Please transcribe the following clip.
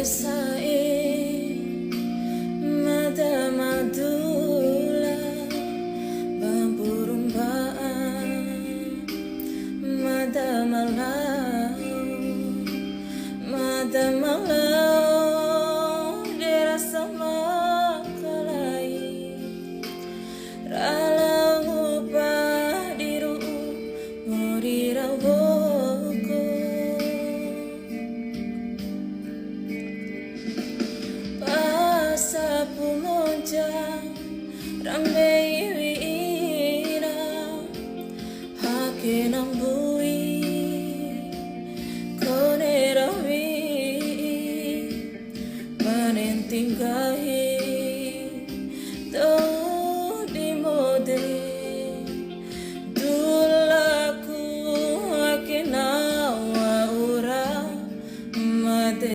sai mata madula bamburumbaan mata malau dirasa makalai ralang upah diru morirawoko pasapu monja rambe iwira hake nambui konerawi panen tinggal